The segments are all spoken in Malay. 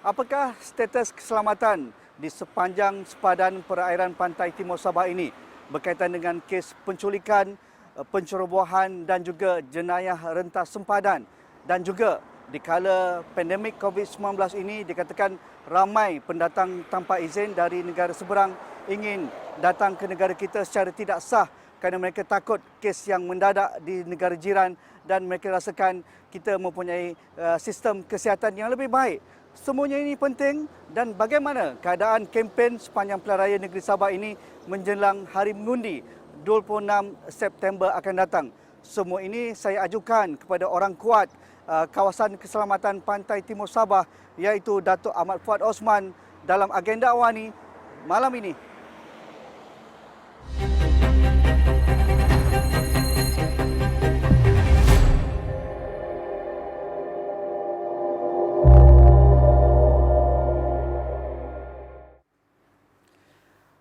Apakah status keselamatan di sepanjang sepadan perairan pantai Timur Sabah ini berkaitan dengan kes penculikan, pencerobohan dan juga jenayah rentas sempadan, dan juga dikala pandemik COVID-19 ini dikatakan ramai pendatang tanpa izin dari negara seberang ingin datang ke negara kita secara tidak sah kerana mereka takut kes yang mendadak di negara jiran dan mereka rasakan kita mempunyai sistem kesihatan yang lebih baik. Semuanya ini penting, dan bagaimana keadaan kempen sepanjang pilihan raya negeri Sabah ini menjelang hari mengundi 26 September akan datang. Semua ini saya ajukan kepada orang kuat kawasan keselamatan pantai Timur Sabah, iaitu Datuk Ahmad Fuad Osman dalam agenda awani malam ini.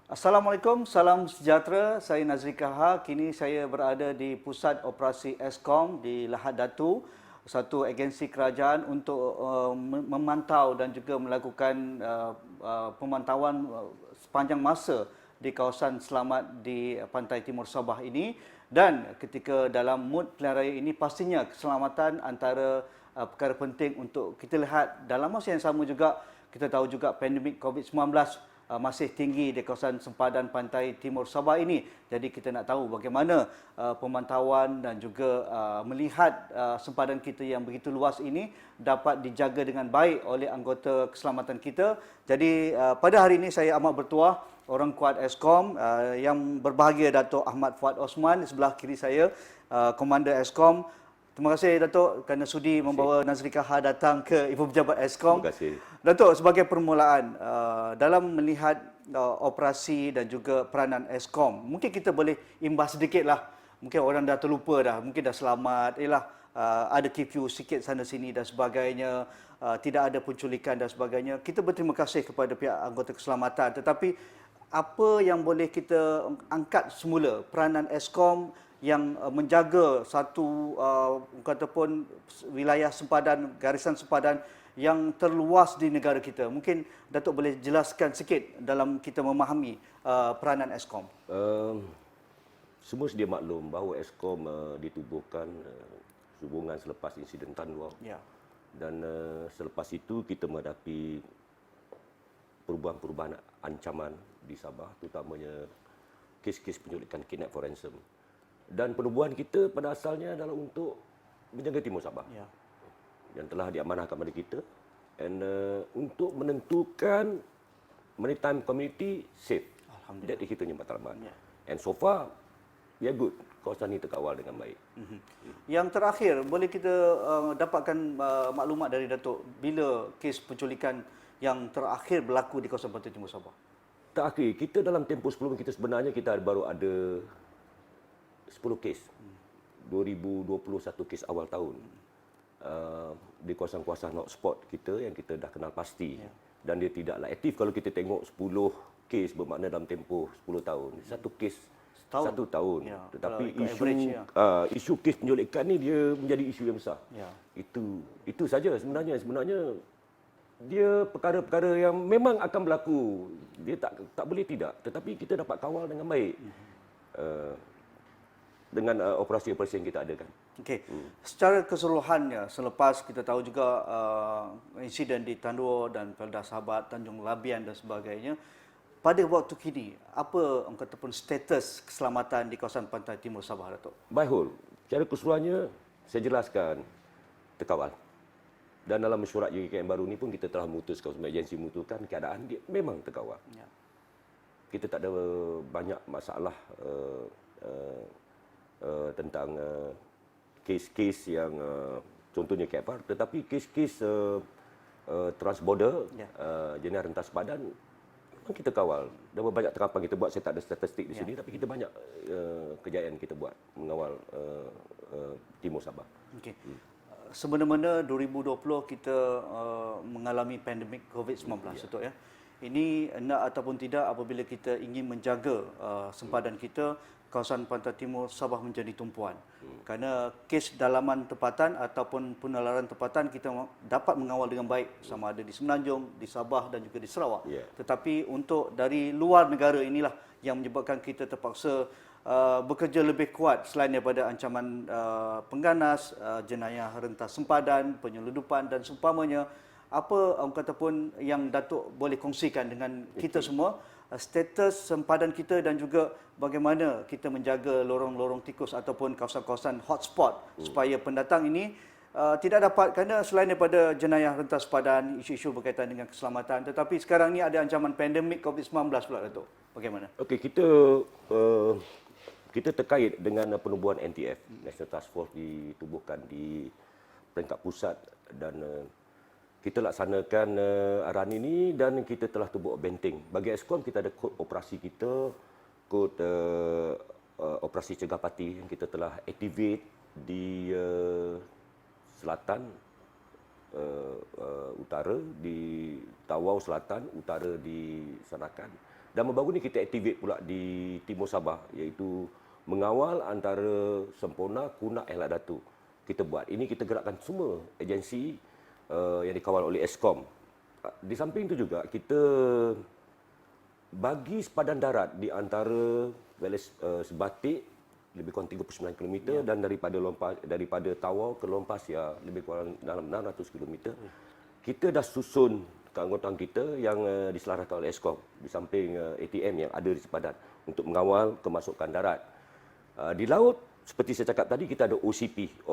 Assalamualaikum, salam sejahtera. Saya Nazri Kaha. Kini saya berada di Pusat Operasi Eskom di Lahad Datu, satu agensi kerajaan untuk memantau dan juga melakukan pemantauan sepanjang masa di kawasan selamat di pantai Timur Sabah ini. Dan ketika dalam mood pilihan raya ini, pastinya keselamatan antara perkara penting untuk kita lihat. Dalam masa yang sama juga, kita tahu juga pandemik COVID-19 masih tinggi di kawasan sempadan pantai Timur Sabah ini. Jadi kita nak tahu bagaimana pemantauan dan juga melihat sempadan kita yang begitu luas ini dapat dijaga dengan baik oleh anggota keselamatan kita. Jadi pada hari ini saya amat bertuah orang kuat Eskom yang berbahagia Datuk Ahmad Fuad Osman di sebelah kiri saya, Komander Eskom. Terima kasih Datuk kerana sudi membawa Nazri Kaha datang ke Ibu Pejabat Eskom. Terima kasih. Datuk, sebagai permulaan, dalam melihat operasi dan juga peranan Eskom, mungkin kita boleh imbas sedikitlah. Mungkin orang dah terlupa dah, mungkin dah selamat, ada curfew sikit sana sini dan sebagainya, tidak ada penculikan dan sebagainya. Kita berterima kasih kepada pihak anggota keselamatan, tetapi apa yang boleh kita angkat semula peranan Eskom yang menjaga satu kataupun wilayah sempadan, garisan sempadan yang terluas di negara kita. Mungkin Datuk boleh jelaskan sikit dalam kita memahami peranan Eskom. Semua sedia maklum bahawa Eskom ditubuhkan sehubungan selepas insiden Tan Luar. Ya. Dan selepas itu kita menghadapi perubahan-perubahan ancaman di Sabah, terutamanya kes-kes penculikan, kidnap for ransom. Dan penubuhan kita pada asalnya adalah untuk menjaga Timur Sabah. Ya. Yang telah diamanahkan kepada kita, and untuk menentukan maritime community safe. Alhamdulillah. That is kita punya matlamat. Ya. And so far, we are good. Kawasan ini terkawal dengan baik. Yang terakhir, boleh kita dapatkan maklumat dari Datuk bila kes penculikan yang terakhir berlaku di kawasan pantai Timur Sabah? Terakhir, kita dalam tempoh sebelum kita sebenarnya kita baru ada 10 kes. 2021 kes awal tahun. Di kawasan-kawasan hotspot kita yang kita dah kenal pasti. Ya. Dan dia tidaklah aktif. Kalau kita tengok 10 kes bermakna dalam tempoh 10 tahun. Satu kes satu tahun. Ya. Tetapi isu kes penculikan ni dia menjadi isu yang besar. Ya. Itu saja sebenarnya. Sebenarnya dia perkara-perkara yang memang akan berlaku. Dia tak boleh tidak. Tetapi kita dapat kawal dengan baik. Dengan operasi-operasi yang kita adakan. Okey. Secara keseluruhannya, selepas kita tahu juga insiden di Tandur dan Peldah Sahabat, Tanjung Labian dan sebagainya, pada waktu kini, apa orang kata pun status keselamatan di kawasan pantai Timur Sabah, Datuk? By whole, secara keseluruhannya, saya jelaskan terkawal. Dan dalam mesyuarat JKM baru ni pun kita telah memutuskan, semua agensi memutuskan keadaan dia memang terkawal. Ya. Kita tak ada banyak masalah tentang kes-kes yang contohnya KFR, tetapi kes-kes transborder, jenayah rentas sempadan memang kita kawal. Dan banyak terapan kita buat, saya tak ada statistik di sini, tapi kita banyak kejayaan kita buat mengawal Timur Sabah. Okay. Sebenarnya 2020 kita mengalami pandemik COVID-19, Datuk ya. Ini nak ataupun tidak, apabila kita ingin menjaga sempadan kita, kawasan pantai timur Sabah menjadi tumpuan. Kerana kes dalaman tempatan ataupun penularan tempatan kita dapat mengawal dengan baik sama ada di Semenanjung, di Sabah dan juga di Sarawak. Tetapi untuk dari luar negara inilah yang menyebabkan kita terpaksa bekerja lebih kuat selain daripada ancaman pengganas, jenayah rentas sempadan, penyeludupan dan seumpamanya. Apa orang kata pun yang Datuk boleh kongsikan dengan kita semua, status sempadan kita dan juga bagaimana kita menjaga lorong-lorong tikus ataupun kawasan-kawasan hotspot supaya pendatang ini tidak dapat, kerana selain daripada jenayah rentas sempadan, isu-isu berkaitan dengan keselamatan, tetapi sekarang ni ada ancaman pandemik COVID-19 pula, Datuk. Bagaimana? Okey, kita terkait dengan penubuhan NTF, National Task Force ditubuhkan di peringkat pusat dan kita laksanakan arahan ini dan kita telah tubuh benteng. Bagi Eskom kita ada kod operasi kita, kod operasi cegah parti yang kita telah activate di selatan, utara, di Tawau selatan, utara di Sanakan. Dan baru ni kita activate pula di Timur Sabah, iaitu mengawal antara Sempurna, Kunak, Elak Datu. Kita buat. Ini kita gerakkan semua agensi yang dikawal oleh Eskom. Di samping itu juga kita bagi sepadan darat di antara Sebatik lebih kurang 39 km dan daripada Tawau ke Lompah Sia lebih kurang dalam 600 km. Kita dah susun keanggotaan kita yang diselaraskan oleh Eskom di samping ATM yang ada di sepadan untuk mengawal kemasukan darat. Di laut, seperti saya cakap tadi, kita ada OCP,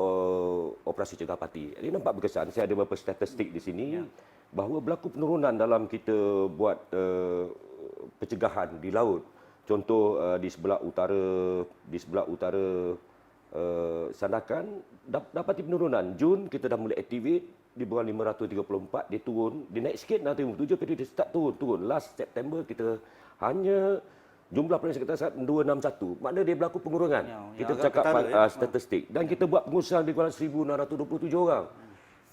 Operasi Cegah Parti. Ini nampak berkesan. Saya ada beberapa statistik di sini bahawa berlaku penurunan dalam kita buat pencegahan di laut. Contoh di sebelah utara Sandakan dapati penurunan. Jun kita dah mulai activate di bulan 534, dia turun, dia naik sikit nanti 7 periode dia start turun. Last September kita hanya jumlah pelayan sekitar 261. Maknanya dia berlaku pengurangan. Kita cakap statistik. Dan kita buat pengurusan di kuala 1,627 orang.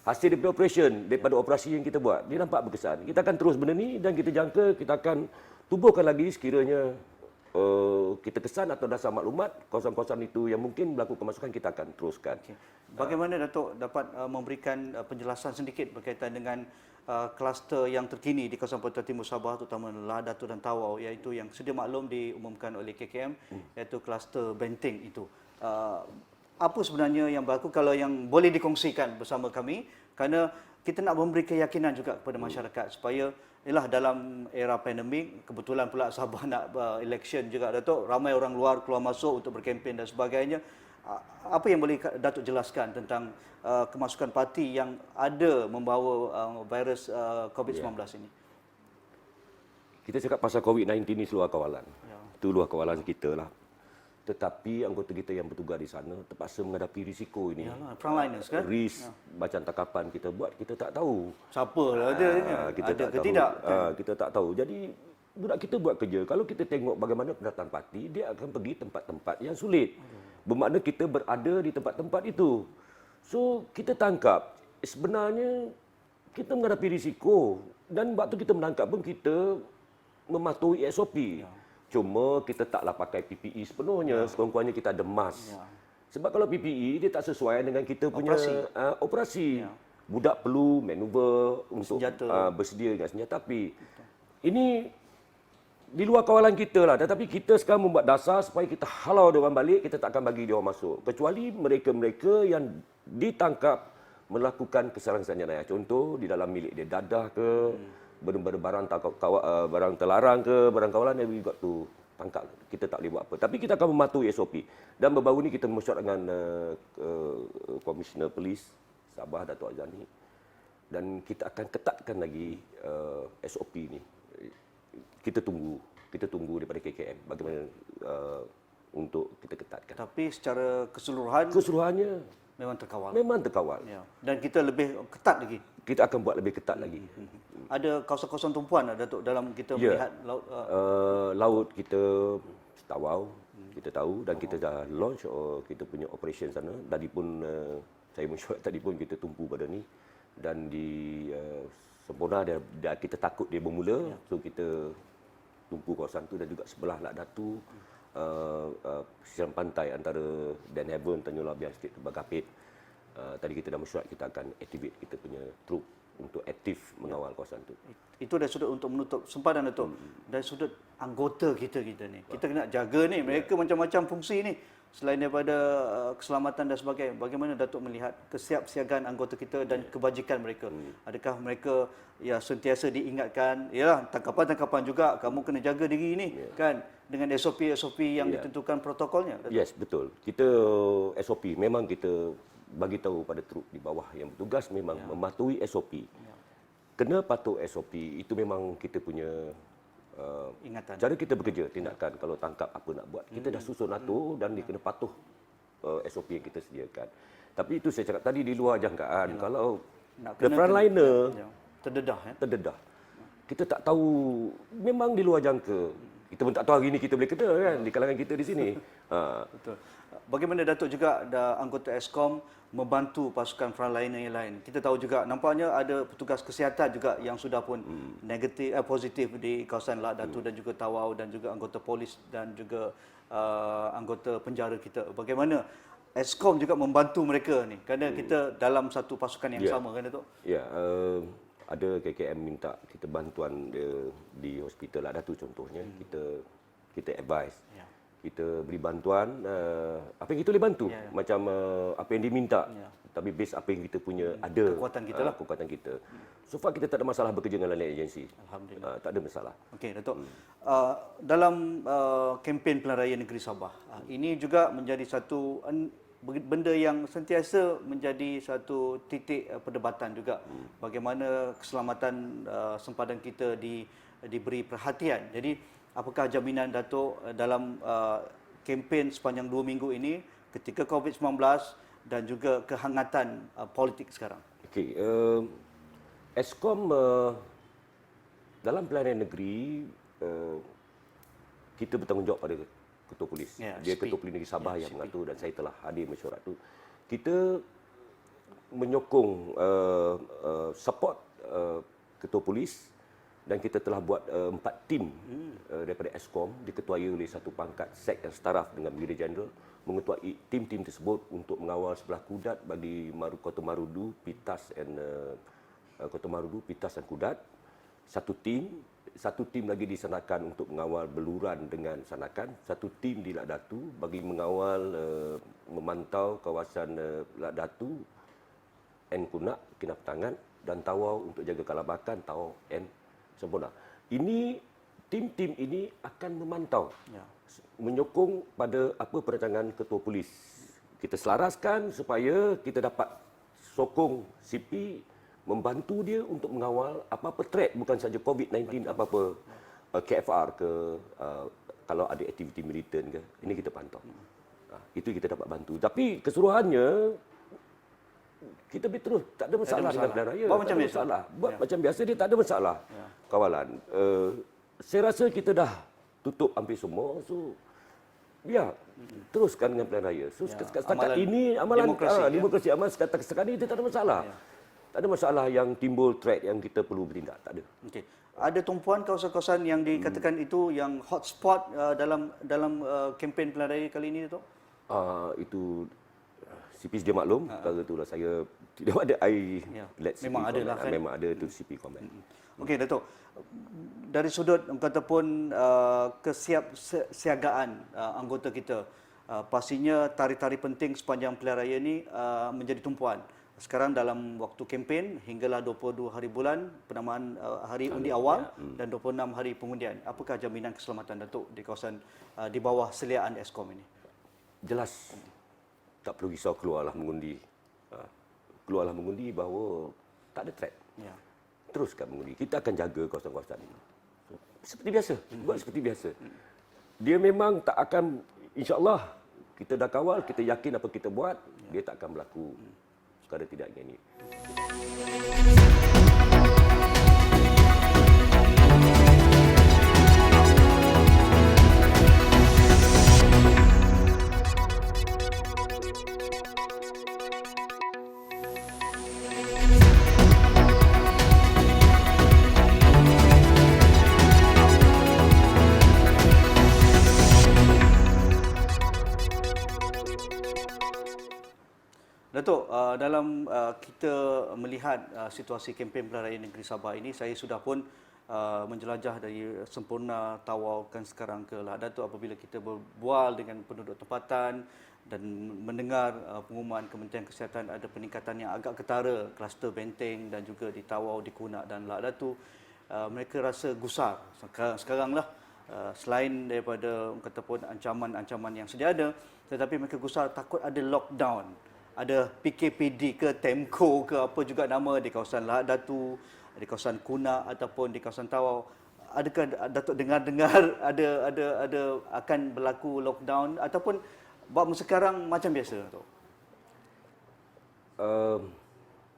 Hasil daripada operation, daripada operasi yang kita buat. Dia nampak berkesan. Kita akan terus benda ni dan kita jangka kita akan tubuhkan lagi sekiranya kita kesan atau dasar maklumat, kawasan-kawasan itu yang mungkin berlaku kemasukan kita akan teruskan. Bagaimana Datuk dapat memberikan penjelasan sedikit berkaitan dengan kluster yang terkini di kawasan pantai timur Sabah, terutama Lahad Datu dan Tawau, iaitu yang sedia maklum diumumkan oleh KKM, iaitu kluster benteng itu. Apa sebenarnya yang berlaku kalau yang boleh dikongsikan bersama kami, kerana kita nak memberi keyakinan juga kepada masyarakat supaya dalam era pandemik, kebetulan pula Sabah nak election juga, Datuk, ramai orang luar keluar masuk untuk berkempen dan sebagainya. Apa yang boleh Datuk jelaskan tentang kemasukan parti yang ada membawa virus COVID-19 ini? Kita cakap pasal COVID-19 ni seluar kawalan. Itu luar kawalan kita lah. Tetapi anggota kita yang bertugas di sana terpaksa menghadapi risiko ini. Yalah, frontliners kan? Risk macam tangkapan kita buat, kita tak tahu. Siapa lah ada kita ada tak ke tahu. tidak? Kita tak tahu. Jadi budak kita buat kerja. Kalau kita tengok bagaimana pendatang parti, dia akan pergi tempat-tempat yang sulit. Bermakna kita berada di tempat-tempat itu. So, kita tangkap. Sebenarnya, kita menghadapi risiko. Dan waktu kita menangkap pun, kita mematuhi SOP. Cuma, kita taklah pakai PPE sepenuhnya. Sekurang-kurangnya kita ada mask. Sebab kalau PPE, dia tak sesuai dengan kita punya operasi. Budak perlu manuver untuk bersedia dengan senjata api. Ini di luar kawalan kita lah. Tetapi kita sekarang membuat dasar supaya kita halau dia orang balik, kita tak akan bagi dia orang masuk. Kecuali mereka-mereka yang ditangkap melakukan kesalahan jenayah. Contoh, di dalam milik dia dadah ke, barang terlarang ke, barang kawalan yang juga tu tangkap. Kita tak boleh buat apa. Tapi kita akan mematuhi SOP. Dan baru-baru ni kita mesyuarat dengan Komisioner Polis Sabah, Datuk Azani. Dan kita akan ketatkan lagi SOP ni. Kita tunggu daripada KKM bagaimana untuk kita ketatkan. Tapi secara keseluruhannya memang terkawal. Ya. Dan kita lebih ketat lagi. Kita akan buat lebih ketat lagi. Ada kawasan-kawasan tumpuan Datuk dalam kita melihat laut. Laut kita Tawau, kita tahu dan kita dah launch kita punya operation sana. Tadi pun saya mesyuarat tadi pun kita tumpu pada ni dan di Sempurna kita takut dia bermula, so kita tumpu kawasan tu dan juga sebelah Lahad Datu pesisir pantai antara Dan Haven, Tanjung Labian, State Bagapit. Tadi kita dah mesyuarat kita akan activate kita punya troop untuk aktif mengawal kawasan itu. Itu dari sudut untuk menutup sempadan, Datuk. Dari sudut anggota kita ni. Kita kena jaga ni. Mereka macam-macam fungsi ni. Selain daripada keselamatan dan sebagainya, bagaimana Datuk melihat kesiapsiagaan anggota kita dan kebajikan mereka? Adakah mereka sentiasa diingatkan, tangkapan-tangkapan juga kamu kena jaga diri ni, kan, dengan SOP yang ditentukan protokolnya? Datuk? Yes, betul. Kita SOP memang kita bagi tahu pada troop di bawah yang bertugas memang mematuhi SOP. Kena patuh SOP, itu memang kita punya ingatan. Cara kita bekerja, tindakan kalau tangkap apa nak buat. Kita dah susun atur dan dia kena patuh SOP yang kita sediakan. Tapi itu saya cakap tadi di luar jangkaan. Kalau the frontliner terdedah. Kita tak tahu, memang di luar jangka. Kita pun tak tahu hari ini kita boleh kena kan di kalangan kita di sini. Betul. Bagaimana Datuk juga ada anggota Eskom membantu pasukan frontliner yang lain. Kita tahu juga nampaknya ada petugas kesihatan juga yang sudah pun positif di kawasan Lak Datu dan juga Tawau, dan juga anggota polis dan juga anggota penjara kita. Bagaimana Eskom juga membantu mereka ni, kerana kita dalam satu pasukan yang sama kan Datuk? Ya, ada KKM minta kita bantuan di hospital Lak Datu contohnya. Kita advise. Kita beri bantuan apa yang kita boleh bantu, macam apa yang diminta, tapi base apa yang kita punya ada, kekuatan kita lah. Kekuatan kita. So far kita tak ada masalah bekerja dengan lain agensi. Alhamdulillah. Tak ada masalah. Okey Datuk. Dalam kempen pilihan raya negeri Sabah, ini juga menjadi satu benda yang sentiasa menjadi satu titik perdebatan juga. Bagaimana keselamatan sempadan kita diberi perhatian. Jadi apakah jaminan Datuk dalam kempen sepanjang 2 minggu ini ketika COVID-19 dan juga kehangatan politik sekarang? Okey, Eskom dalam pilihan negeri kita bertanggungjawab pada Ketua Polis. Dia Ketua Polis Negeri Sabah yang mengatur dan saya telah hadir mesyuarat itu. Kita menyokong support Ketua Polis. Dan kita telah buat 4 tim daripada Eskom diketuai oleh satu pangkat sek yang setaraf dengan Brigadier Jeneral, mengetuai tim-tim tersebut untuk mengawal sebelah Kudat bagi Kota Marudu, Pitas dan Kudat. Satu tim lagi disanakan untuk mengawal Beluran dengan Sanakan, satu tim di Lak Datu bagi mengawal memantau kawasan Lak Datu, Kunak, Kinabatangan dan Tawau untuk jaga Kalabakan, Tawau Sempurna. Ini tim-tim ini akan memantau, menyokong pada apa perancangan Ketua Polis. Kita selaraskan supaya kita dapat sokong CP, membantu dia untuk mengawal apa-apa threat, bukan saja COVID-19, apa-apa KFR ke, kalau ada aktiviti militan ke, ini kita pantau. Itu kita dapat bantu. Tapi keseluruhannya kita terus tak ada masalah dengan pilihan raya. Buat macam biasa. Buat macam biasa, dia tak ada masalah. Kawalan. Saya rasa kita dah tutup hampir semua. So teruskan dengan pilihan raya. So setakat ini amalan demokrasi amalan setakat ini tak ada masalah. Tak ada masalah yang timbul threat yang kita perlu bertindak, tak ada. Okey. Ada tumpuan kawasan-kawasan yang dikatakan itu yang hotspot dalam kempen pilihan raya kali ini, Datuk? Itu CP sedia maklum, perkara itulah saya tidak ada memang ada lah kan. Memang ada tu CP comment. Okey Datuk, dari sudut ataupun kesiapsiagaan anggota kita, pastinya tarikh-tarikh penting sepanjang pilihan raya ini menjadi tumpuan. Sekarang dalam waktu kempen hinggalah 22 hari bulan penamaan hari undi awal dan 26 hari pengundian. Apakah jaminan keselamatan Datuk di kawasan di bawah seliaan Eskom ini? Jelas tak perlu risau, keluarlah mengundi. Keluarlah mengundi bahawa tak ada threat. Teruskan mengundi. Kita akan jaga kawasan-kawasan ini. Seperti biasa. Buat seperti biasa. Dia memang tak akan, insya-Allah kita dah kawal, kita yakin apa kita buat, dia tak akan berlaku perkara tidak ingin. Datuk, dalam kita melihat situasi kempen Pilihan Raya Negeri Sabah ini, saya sudah pun menjelajah dari Sempurna, Tawau kan sekarang ke Lahad Datuk. Apabila kita berbual dengan penduduk tempatan dan mendengar pengumuman Kementerian Kesihatan ada peningkatan yang agak ketara kluster Benteng dan juga di Tawau, di Kunak dan Lahad Datuk, mereka rasa gusar. Sekaranglah selain daripada kata pun ancaman-ancaman yang sedia ada, tetapi mereka gusar takut ada lockdown, ada PKPD ke Temko ke apa juga nama di kawasan Lahad Datu, di kawasan Kunak ataupun di kawasan Tawau. Adakah Datuk dengar-dengar ada akan berlaku lockdown ataupun buat sekarang macam biasa, Datuk?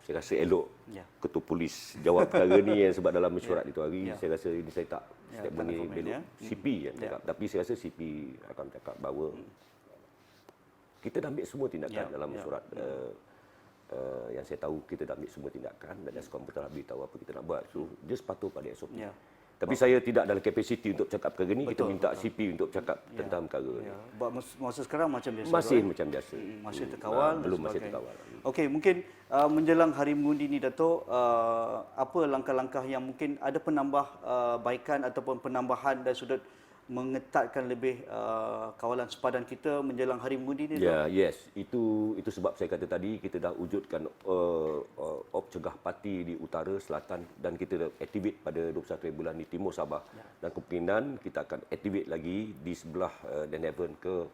Saya rasa elok Ya. Ketua Polis jawab perkara ni sebab dalam mesyuarat itu hari saya rasa ini saya tak Ya, statement tak ni nak komen, belok ya. CP yang cakap. Tapi saya rasa CP akan cakap bahawa kita dah ambil semua tindakan dalam mesyuarat yang saya tahu kita dah ambil semua tindakan dan Eskom pun telah beritahu apa kita nak buat. So dia sepatut pada SOP. Ya. Tapi saya tidak dalam kapasiti untuk cakap perkara ni. Kita Betul, minta CP untuk cakap tentang perkara ni. Ya. Buat masa sekarang macam biasa. Masih right? macam biasa. Masih terkawal dan Belum masih sebagainya. terkawal. Okey, mungkin menjelang Hari Mengundi ni, Datuk, apa langkah-langkah yang mungkin ada penambahbaikan ataupun penambahan dari sudut mengetatkan lebih kawalan sepadan kita menjelang Hari Mengundi ni, Datuk? Ya, yes. Itu sebab saya kata tadi kita dah wujudkan op cegah parti di utara, selatan dan kita dah activate pada 21 bulan di timur Sabah. Dan kemungkinan kita akan activate lagi di sebelah Dan Haven ke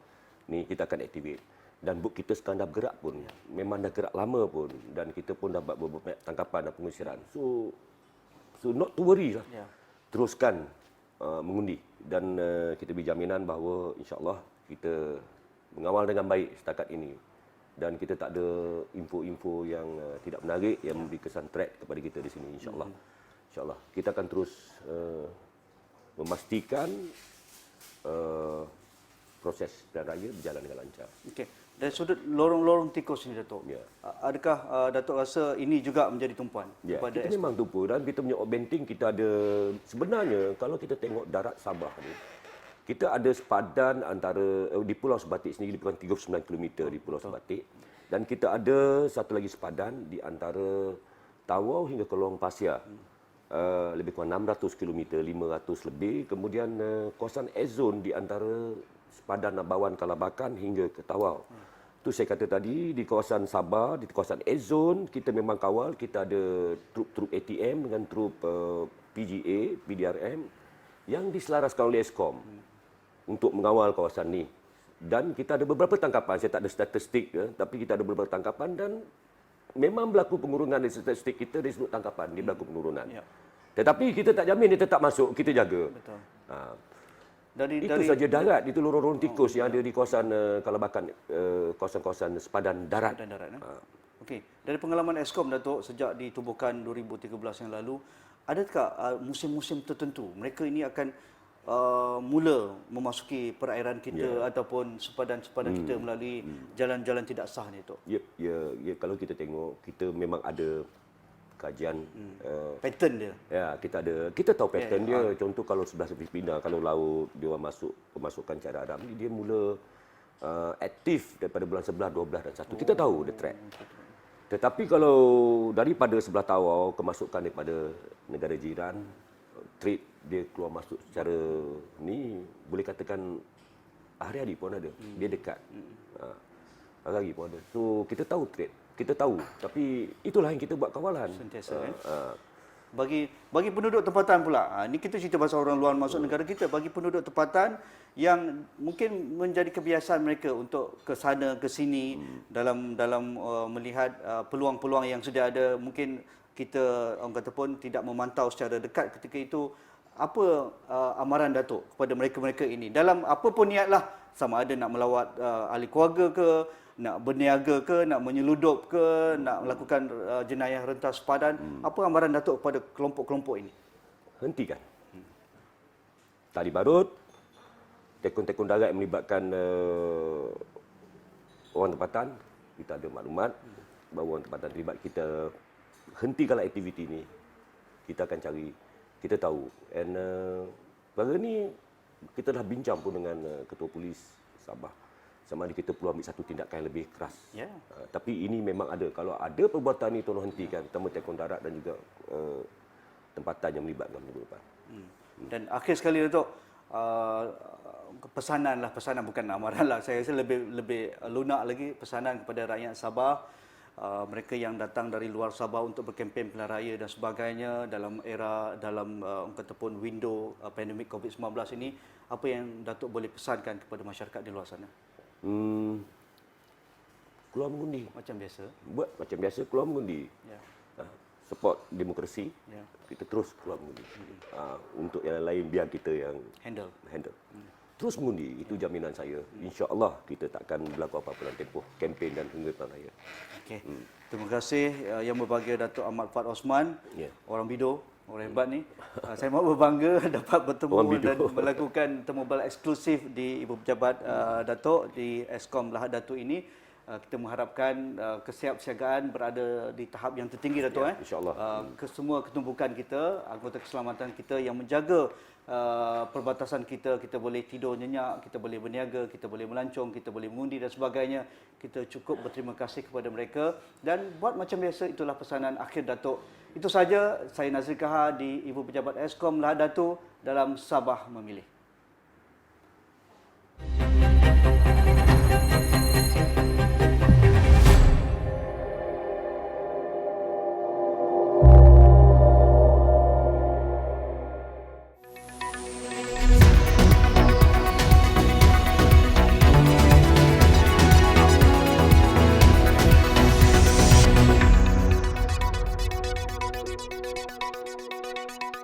ni kita akan activate. Dan buk kita sekarang dah bergerak pun. Memang dah gerak lama pun dan kita pun dapat beberapa tangkapan dan pengusiran. So not to worry lah. Ya. Teruskan mengundi dan kita beri jaminan bahawa insya-Allah kita mengawal dengan baik setakat ini dan kita tak ada info-info yang tidak menarik yang memberi kesan threat kepada kita di sini insya-Allah. Insya-Allah kita akan terus memastikan proses pilihan raya berjalan dengan lancar. Okey. Dari sudut lorong-lorong tikus ni, Datuk, Ya. adakah Datuk rasa ini juga menjadi tumpuan Ya, kepada kita memang tumpu dan kita punya Benting kita ada sebenarnya kalau kita tengok darat Sabah ni kita ada sepadan antara di Pulau Sebatik sendiri lebih kurang 39 km di Pulau Sebatik dan kita ada satu lagi sepadan di antara Tawau hingga ke Long Pasir. Lebih kurang 600 km, 500 lebih. Kemudian kawasan S-Zone di antara sepadan Nabawan Kalabakan hingga ke Tawau. Tu saya kata tadi di kawasan Sabah, di kawasan S-Zone kita memang kawal, kita ada trup-trup ATM dengan trup PGA, PDRM yang diselaraskan oleh Eskom untuk mengawal kawasan ni. Dan kita ada beberapa tangkapan, saya tak ada statistik tapi kita ada beberapa tangkapan dan memang berlaku pengurunan dari statistik kita dari sudut tangkapan, dia berlaku penurunan. Ya. Tetapi kita tak jamin dia tetap masuk, kita jaga. Betul. Itu saja darat, itu lorong-lorong tikus yang ada di kawasan Kalabakan, kawasan-kawasan sepadan darat. Dan darat. Okey, dari pengalaman Eskom, Datuk, sejak ditubuhkan 2013 yang lalu, adakah musim-musim tertentu mereka ini akan mula memasuki perairan kita ataupun sepadan-sepadan kita melalui jalan-jalan tidak sah ni, Datuk? Ya, kalau kita tengok, kita memang ada kajian Pattern dia. ya kita tahu pattern dia. Contoh kalau sebelah Filipina, kalau laut dia orang masuk pemasukan cara Arab ni dia mula aktif daripada bulan 11, 12 dan 1. Kita tahu the track. Tetapi kalau daripada sebelah Tawau kemasukan daripada negara jiran, trade dia keluar masuk secara ni boleh katakan hari-hari pun ada. Dia dekat. Hari-hari pun ada. So kita tahu trade. Kita tahu, tapi itulah yang kita buat kawalan. Sentiasa. Bagi penduduk tempatan pula, ini kita cerita pasal orang luar masuk negara kita. Bagi penduduk tempatan yang mungkin menjadi kebiasaan mereka untuk ke sana ke sini dalam melihat peluang-peluang yang sudah ada, mungkin kita orang kata pun tidak memantau secara dekat ketika itu. Apa amaran Datuk kepada mereka-mereka ini dalam apa pun niatlah, sama ada nak melawat ahli keluarga ke, nak berniaga ke, nak menyeludup ke, nak melakukan jenayah rentas sepadan, apa amaran Datuk kepada kelompok-kelompok ini? Hentikan. Tali barut, tekun-tekun darat yang melibatkan orang tempatan, kita ada maklumat bahawa orang tempatan terlibat, kita hentikanlah aktiviti ini. Kita akan cari, kita tahu. And perkara ni kita dah bincang pun dengan Ketua Polis Sabah. sama ada kita perlu ambil satu tindakan yang lebih keras. Ya. Tapi ini memang ada. Kalau ada perbuatan ini tolong hentikan, terutama tekong darat dan juga tempatan yang melibatkan minggu depan. Dan akhir sekali Datuk, pesanan bukan amaran lah. Saya rasa lebih lunak lagi pesanan kepada rakyat Sabah, mereka yang datang dari luar Sabah untuk berkempen pilihan raya dan sebagainya dalam orang kata pun window pandemik COVID-19 ini, apa yang Datuk boleh pesankan kepada masyarakat di luar sana? Keluar mengundi. Macam biasa. Buat macam biasa, keluar mengundi. Ya. Support demokrasi. Ya. Kita terus keluar mengundi. Untuk yang lain biar kita yang Handle. Terus mengundi, itu jaminan saya. InsyaAllah kita takkan berlaku apa-apa dalam tempoh kempen dan hingga pilihan raya. Okey. Terima kasih Yang Berbahagia Datuk Ahmad Fuad Osman, orang Bido, orang hebat ni. Saya mahu berbangga dapat bertemu dan melakukan temu bual eksklusif di Ibu Pejabat Datuk di Eskom Lahad Datu ini. Kita mengharapkan kesiapsiagaan berada di tahap yang tertinggi Datuk. InsyaAllah. Semua ketumpukan kita, anggota keselamatan kita yang menjaga perbatasan kita boleh tidur nyenyak, kita boleh berniaga, kita boleh melancong, kita boleh mengundi dan sebagainya. Kita cukup berterima kasih kepada mereka dan buat macam biasa, itulah pesanan akhir Datuk. Itu saja, saya Nazri Kahar di Ibu Pejabat Eskom Lahad Datu dalam Sabah Memilih.